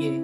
Yeah.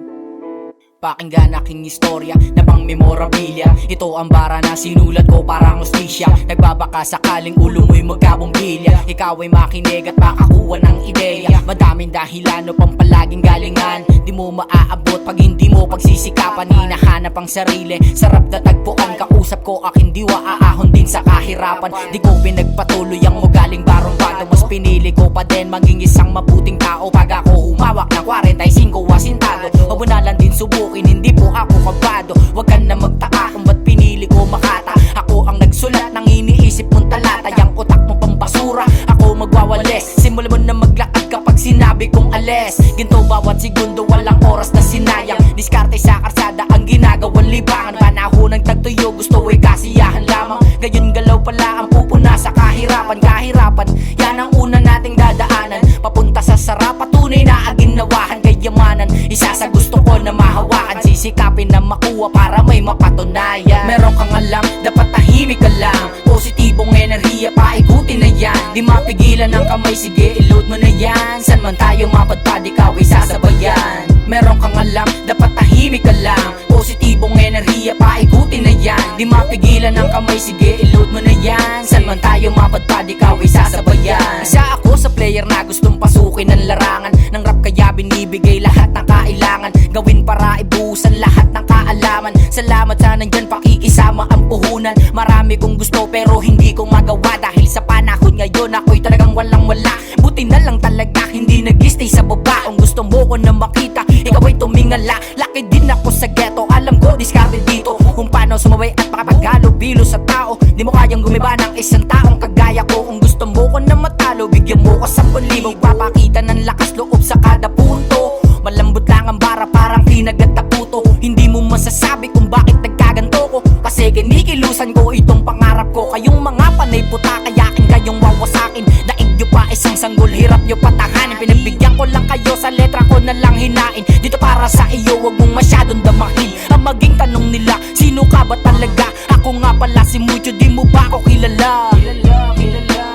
Pakinggan aking istorya na pang memorabilia. Ito ang bara na sinulat ko parang hostisya. Nagbabaka sakaling ulo mo'y magkabombilya. Ikaw ay makinig at makakuha ng ideya. Madaming dahilan o pampalaging galingan. Di mo maaabot pag hindi mo pagsisikapan. Hinahanap ang sarili, sarap na tagpuan. Kausap ko aking diwa, aahon din sa kahirapan. Di ko pinagpatuloy ang ugaling barong bado. Mas pinili ko pa din maging isang mabuting tao. Pag ako humawak ng 45 asintado, mabunalan din subukin, hindi po ako kabado. Huwag ka na magtaka kung ba't pinili ko makata. Ako ang nagsulat ng iniisip mong talata. Yang utak mo pang basura, ako magwawalis. Simula mo na maglakad kapag sinabi kong alis. Ginto bawat segundo, walang oras na sinayang. Diskarte sa karsada ang ginagawang libangan. Panahon ng tagtuyo, gusto ay kasiyahan lamang. Gayon galaw pala ang pupuna sa kahirapan. Kahirapan, yan ang una nating dadaanan. Papunta sa sarap, patunay na aginawahan. Kayamanan, isa sa gusto ko na mahawakan. Sisikapin na makuha para may mapatunayan. Meron kang alam, dapat tahimik ka lang. Positibong enerhiya, paikutin na yan. Di mapigilan ang kamay, sige i-load mo na yan. San man tayo mapadpad, ikaw ay sasabayan. Meron kang alam, dapat tahimik ka lang. Positibong enerhiya, paikutin na yan. Di mapigilan ang kamay, sige i-load mo na yan. San man tayo mapadpad, ikaw ay sasabayan. Isa ako sa player na gustong pasukin ng larangan ng rap, kaya binibigay lahat ng kailangan. Gawin para ibuhusan lahat ng kaalaman. Salamat sa nandyan, pakikisama ang puhunan. Marami kong gusto pero hindi ko magawa. Dahil sa panahon ngayon ako'y talagang walang wala. Buti na lang talaga hindi nag-stay sa baba. Kung gusto mo ko na makita, ikaw ay tumingala. Laki din ako sa ghetto, alam ko diskarte dito kung paano sumabay at makapaghalubilo sa tao. Di mo kayang gumiba ng isang taong kagaya ko. Kung gusto mo ko na matalo, bigyan mo ko 10,000. Papakita ng lakas loob sa kada punto. Malambot lang ang bara, parang kinagat na puto. Hindi mo masasabi kung bakit nagkaganto ko, kasi kinikilusan ko itong pangarap ko. Kayong mga panay puta, kayakin kayong wawasakin. Daig nyo pa isang sanggol, hirap nyo patahanin. Pinagbigyan ko lang kayo, sa letra ko na lang hinain. Dito para sa iyo, wag mong masyadong damahin. Ang maging tanong nila, sino ka ba talaga? Ako nga pala si Mucho, di mo ba ako kilala?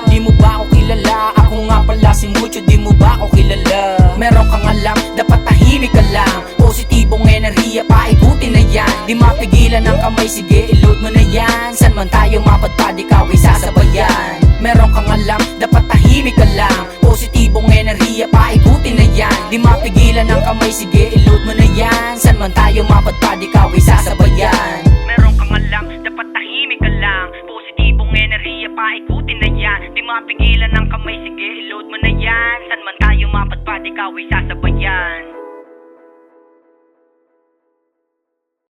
Di mo ba ako kilala? Ako nga pala si Mucho, di mo ba ako kilala? Meron kang alam, dapat tahimik ka lang. Positibong enerhiya, paikutin na yan. Di mapigilan ang kamay, sige i-load mo na yan. San man tayo mapadpad, ikaw ay sasabayan. Meron kang alam, dapat tahimik ka lang. Positibong enerhiya, paikutin na yan. Di mapigilan ang kamay, sige i-load mo na yan. San man tayo mapadpad, ikaw ay sasabayan. Meron kang alam, dapat tahimik ka lang. Positibong enerhiya, paikutin na yan. Di mapigilan ang kamay, sige i-load mo na yan. San man tayo mapadpad, ikaw ay sasabayan.